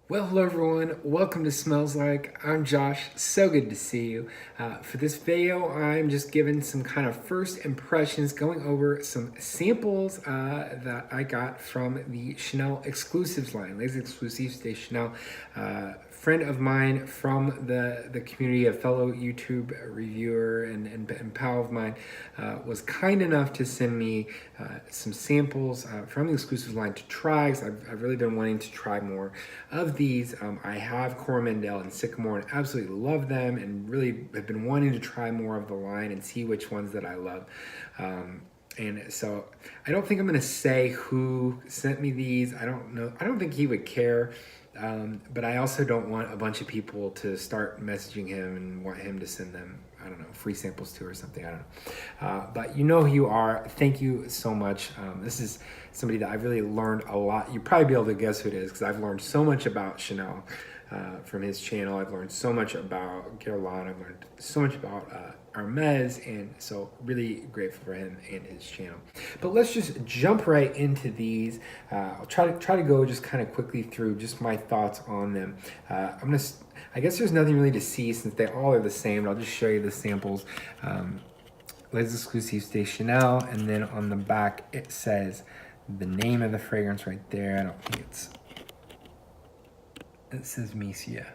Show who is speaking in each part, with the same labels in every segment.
Speaker 1: Well, hello everyone. Welcome to Smells Like. I'm Josh. So good to see you. For this video, I'm just giving some kind of first impressions, going over some samples that I got from the Chanel Exclusives line. Les Exclusifs de Chanel. Friend of mine from the community, a fellow YouTube reviewer and pal of mine, was kind enough to send me some samples from the Exclusives line to try, because I've really been wanting to try more of these. I have Coromandel and Sycamore and absolutely love them, and really have been wanting to try more of the line and see which ones that I love. And so I don't think I'm going to say who sent me these. I don't know. I don't think he would care. But I also don't want a bunch of people to start messaging him and want him to send them, I don't know, free samples too or something. I don't know. But you know who you are. Thank you so much. This is somebody that I've really learned a lot. You'll probably be able to guess who it is, because I've learned so much about Chanel from his channel. I've learned so much about Guerlain. I've learned so much about Hermes, and so really grateful for him and his channel. But let's just jump right into these. I'll try to go just kind of quickly through just my thoughts on them. I guess there's nothing really to see since they all are the same. I'll just show you the samples. Les Exclusifs de Chanel, and then on the back it says the name of the fragrance right there. I don't think it says Misia.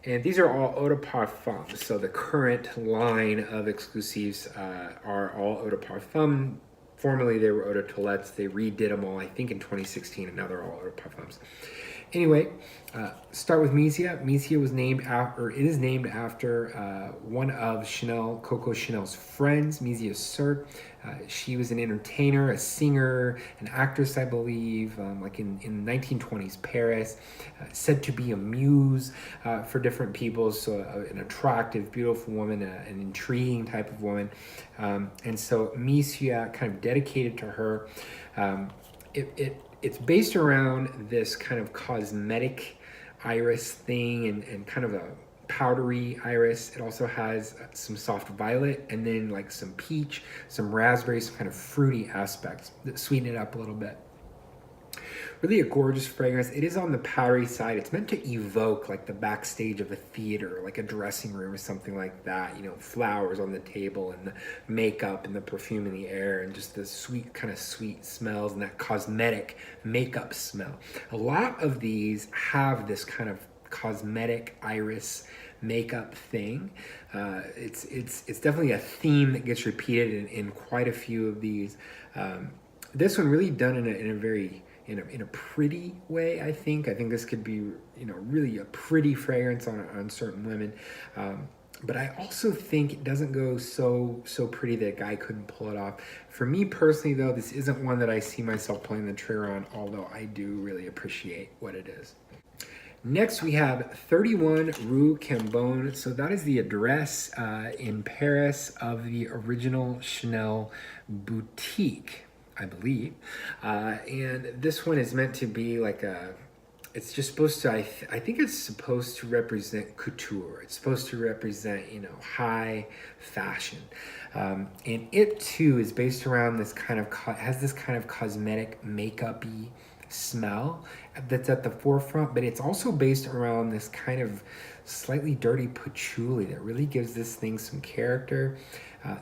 Speaker 1: And these are all eau de parfum. So the current line of Exclusifs are all eau de parfum. Formerly they were eau de toilettes. They redid them all, I think, in 2016, and now they're all eau de parfums. Anyway, start with Misia. Misia was named after, or it is named after one of Coco Chanel's friends, Misia Sert. She was an entertainer, a singer, an actress, I believe, like in 1920s Paris, said to be a muse for different people, so an attractive, beautiful woman, an intriguing type of woman. And so Misia kind of dedicated to her. It's based around this kind of cosmetic iris thing and kind of a powdery iris. It also has some soft violet and then like some peach, some raspberry, some kind of fruity aspects that sweeten it up a little bit. Really a gorgeous fragrance. It is on the powdery side. It's meant to evoke like the backstage of a theater, like a dressing room or something like that. You know, flowers on the table and the makeup and the perfume in the air and just the sweet, kind of sweet smells and that cosmetic makeup smell. A lot of these have this kind of cosmetic iris makeup thing. It's definitely a theme that gets repeated in quite a few of these. This one really done in a very in a pretty way. I think this could be, you know, really a pretty fragrance on certain women. But I also think it doesn't go so pretty that a guy couldn't pull it off. For me personally, though, this isn't one that I see myself pulling the trigger on, although I do really appreciate what it is. Next, we have 31 Rue Cambon. So that is the address in Paris of the original Chanel boutique, I believe. And this one is meant to be like it's just supposed to, I think it's supposed to represent couture. It's supposed to represent, you know, high fashion. And it too is based around this kind of, has this kind of cosmetic makeup-y smell that's at the forefront, but it's also based around this kind of slightly dirty patchouli that really gives this thing some character.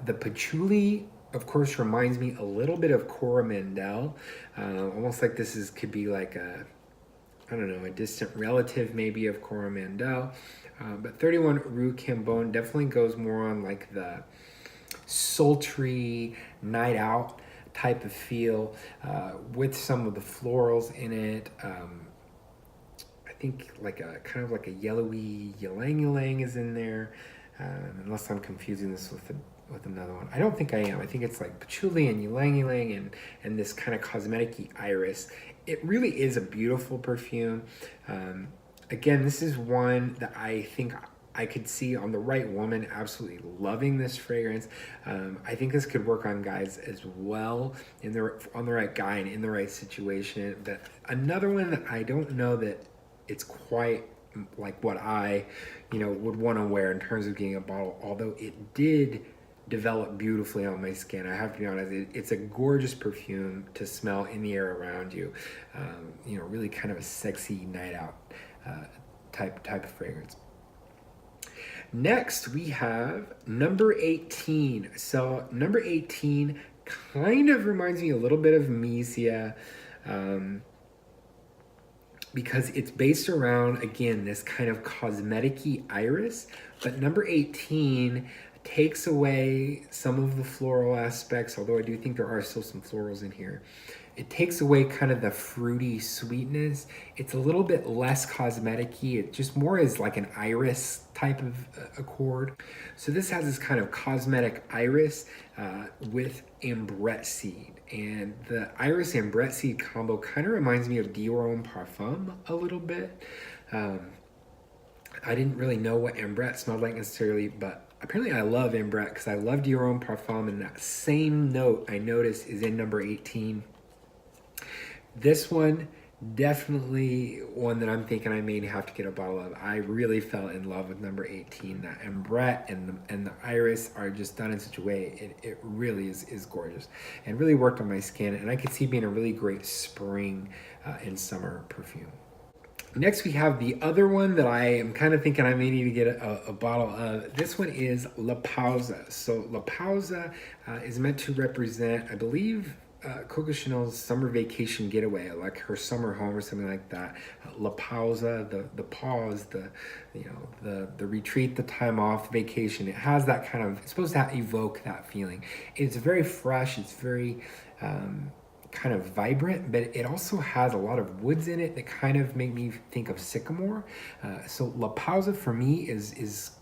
Speaker 1: The patchouli, of course, reminds me a little bit of Coromandel, almost like this could be like a, I don't know, a distant relative maybe of Coromandel. But 31 Rue Cambon definitely goes more on like the sultry night out type of feel, with some of the florals in it. I think like a kind of like a yellowy ylang ylang is in there, unless I'm confusing this with another one. I don't think I am. I think it's like patchouli and ylang ylang and this kind of cosmetic-y iris. It really is a beautiful perfume. Again, this is one that I think I could see on the right woman absolutely loving this fragrance. I think this could work on guys as well, on the right guy and in the right situation. But another one that I don't know that it's quite like what I, you know, would want to wear in terms of getting a bottle, although it did develop beautifully on my skin. I have to be honest, it's a gorgeous perfume to smell in the air around you. You know, really kind of a sexy night out type of fragrance. Next, we have number 18. So number 18 kind of reminds me a little bit of Misia, because it's based around, again, this kind of cosmetic-y iris, but number 18 takes away some of the floral aspects, although I do think there are still some florals in here. It takes away kind of the fruity sweetness. It's a little bit less cosmetic-y. It just more is like an iris type of accord. So this has this kind of cosmetic iris with ambrette seed. And the iris ambrette seed combo kind of reminds me of Dior Homme Parfum a little bit. I didn't really know what ambrette smelled like necessarily, but apparently I love ambrette because I love Dior Homme Parfum, and that same note I noticed is in number 18. This one, definitely one that I'm thinking I may have to get a bottle of. I really fell in love with number 18. That ambrette and the iris are just done in such a way, it really is gorgeous and really worked on my skin, and I could see being a really great spring and summer perfume. Next, we have the other one that I am kind of thinking I may need to get a bottle of. This one is La Pausa. So La Pausa is meant to represent, I believe, Coco Chanel's summer vacation getaway, like her summer home or something like that. La Pausa, the pause, the retreat, the time off, vacation. It has that kind of, it's supposed to evoke that feeling. It's very fresh. It's very kind of vibrant, but it also has a lot of woods in it that kind of make me think of sycamore. So La Pausa for me is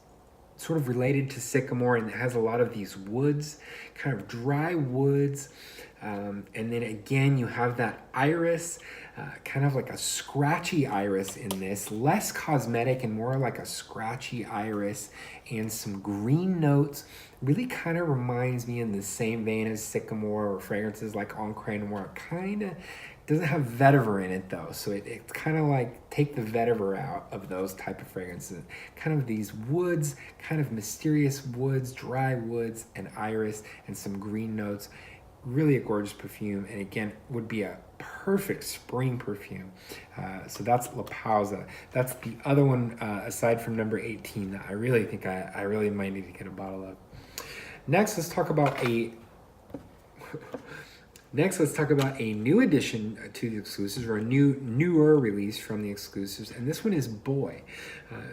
Speaker 1: sort of related to sycamore, and it has a lot of these woods, kind of dry woods. And then again, you have that iris, kind of like a scratchy iris in this, less cosmetic and more like a scratchy iris, and some green notes. Really kind of reminds me in the same vein as sycamore or fragrances like Encre Noir. Kind of doesn't have vetiver in it though, so it's kind of like take the vetiver out of those type of fragrances. Kind of these woods, kind of mysterious woods, dry woods, and iris, and some green notes. Really a gorgeous perfume, and again would be a perfect spring perfume. So that's La Pausa. That's the other one aside from number 18 that I really think I really might need to get a bottle of. Next, let's talk about a new addition to the Exclusives, or a newer release from the Exclusives, and this one is Boy.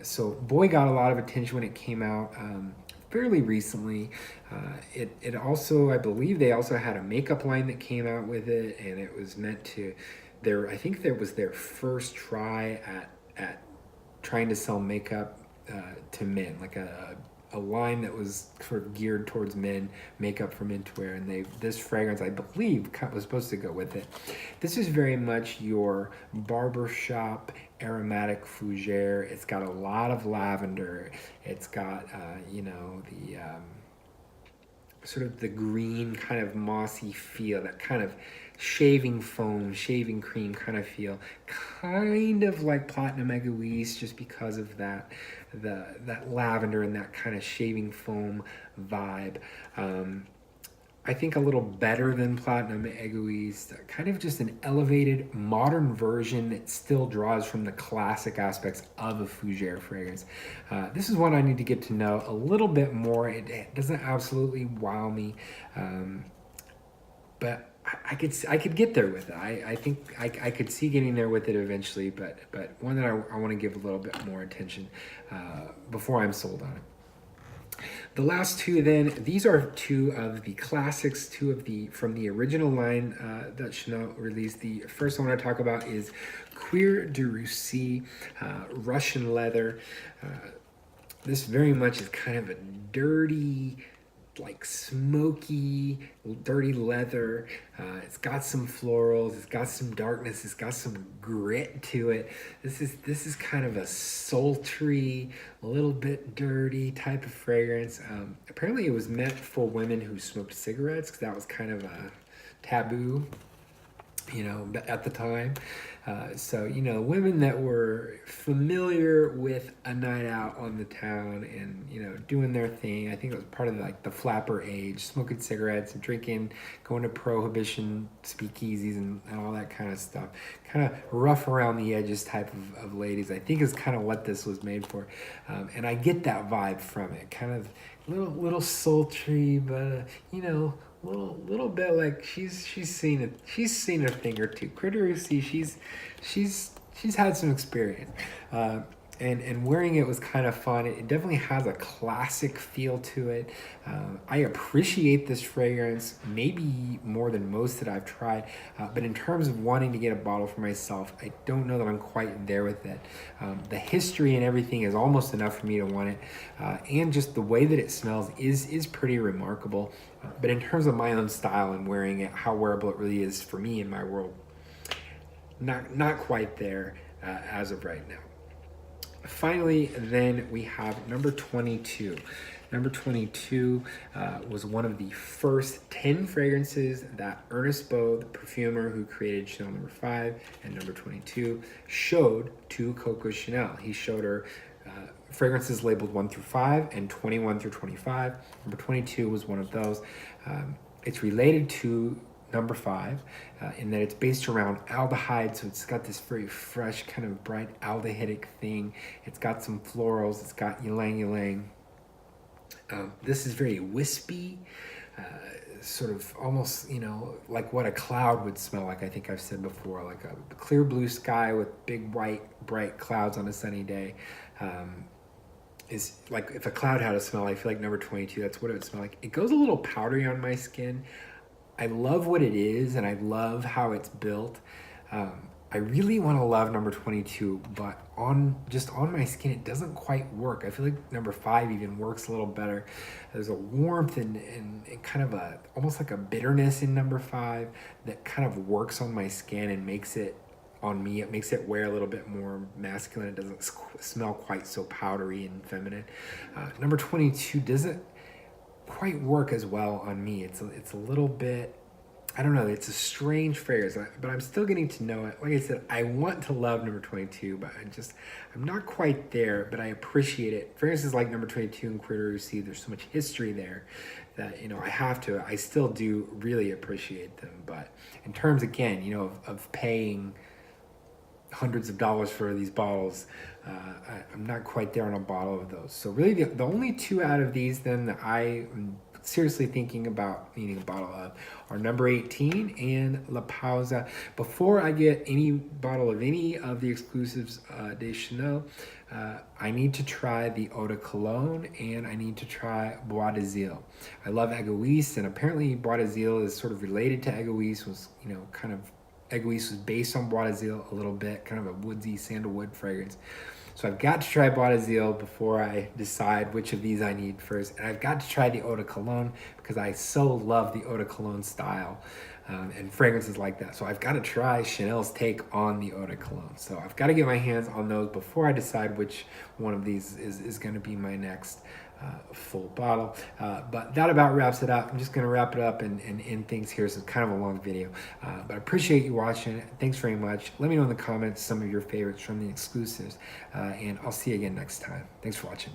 Speaker 1: So Boy got a lot of attention when it came out fairly recently. It also, I believe they also had a makeup line that came out with it, and it was meant to, I think there was their first try at trying to sell makeup to men, like a line that was sort of geared towards men, makeup for men to wear, and this fragrance, I believe, was supposed to go with it. This is very much your barbershop aromatic fougere. It's got a lot of lavender. It's got the sort of the green kind of mossy feel, that kind of shaving foam, shaving cream kind of feel, kind of like Platinum Egoise, just because of that lavender and that kind of shaving foam vibe. I think a little better than Platinum Egoise, kind of just an elevated modern version that still draws from the classic aspects of a fougere fragrance. This is one I need to get to know a little bit more. It doesn't absolutely wow me, but I could get there with it. I think I could see getting there with it eventually, but one that I want to give a little bit more attention before I'm sold on it. The last two then, these are two of the classics, from the original line that Chanel released. The first one I talk about is Cuir de Russie, Russian leather. This very much is kind of a dirty, like smoky, dirty leather. It's got some florals, it's got some darkness, it's got some grit to it. This is kind of a sultry, a little bit dirty type of fragrance. Apparently it was meant for women who smoked cigarettes, because that was kind of a taboo you know, at the time. So, you know, women that were familiar with a night out on the town and, you know, doing their thing. I think it was part of like the flapper age, smoking cigarettes and drinking, going to prohibition speakeasies and all that kind of stuff. Kind of rough around the edges type of ladies, I think is kind of what this was made for. And I get that vibe from it. Kind of little sultry, but, you know, little bit like she's seen it. She's seen a thing or two. Cuir de Russie, she's had some experience, and wearing it was kind of fun. It definitely has a classic feel to it. I appreciate this fragrance maybe more than most that I've tried, but in terms of wanting to get a bottle for myself, I don't know that I'm quite there with it. The history and everything is almost enough for me to want it, and just the way that it smells is pretty remarkable. But in terms of my own style and wearing it, how wearable it really is for me in my world, not quite there as of right now. Finally, then we have number 22. Number 22 was one of the first 10 fragrances that Ernest Beau, the perfumer who created Chanel number 5 and number 22, showed to Coco Chanel. He showed her fragrances labeled 1 through 5 and 21 through 25. Number 22 was one of those. It's related to number 5 in that it's based around aldehyde, so it's got this very fresh kind of bright aldehydic thing. It's got some florals, it's got ylang ylang. This is very wispy, sort of almost, you know, like what a cloud would smell like. I think I've said before, like a clear blue sky with big white bright clouds on a sunny day. Is like if a cloud had a smell, I feel like number 22, that's what it would smell like. It goes a little powdery on my skin. I love what it is and I love how it's built. I really want to love number 22, but on my skin, it doesn't quite work. I feel like number 5 even works a little better. There's a warmth and kind of almost like a bitterness in number 5 that kind of works on my skin and makes it on me. It makes it wear a little bit more masculine. It doesn't smell quite so powdery and feminine. Number 22 doesn't quite work as well on me. It's a little bit, I don't know, it's a strange fragrance, but I'm still getting to know it. Like I said, I want to love number 22, but I'm not quite there, but I appreciate it. Fragrances like number 22 and Cuir de Russie, there's so much history there that, you know, I still do really appreciate them. But in terms, again, you know, of paying hundreds of dollars for these bottles, I'm not quite there on a bottle of those. So really the only 2 out of these then that I am seriously thinking about needing a bottle of are number 18 and La Pausa. Before I get any bottle of any of the Exclusifs de Chanel, I need to try the Eau de Cologne and I need to try Bois de Zile. I love Egoist, and apparently Bois de Zile is sort of related to Egoist, was, you know, kind of Egoist was based on Bois de Zile a little bit, kind of a woodsy sandalwood fragrance. So I've got to try Bois de Zile before I decide which of these I need first. And I've got to try the Eau de Cologne because I so love the Eau de Cologne style and fragrances like that. So I've got to try Chanel's take on the Eau de Cologne. So I've got to get my hands on those before I decide which one of these is going to be my next full bottle. But that about wraps it up. I'm just going to wrap it up and end things here. So it's kind of a long video, but I appreciate you watching. Thanks very much. Let me know in the comments some of your favorites from the Exclusifs, and I'll see you again next time. Thanks for watching.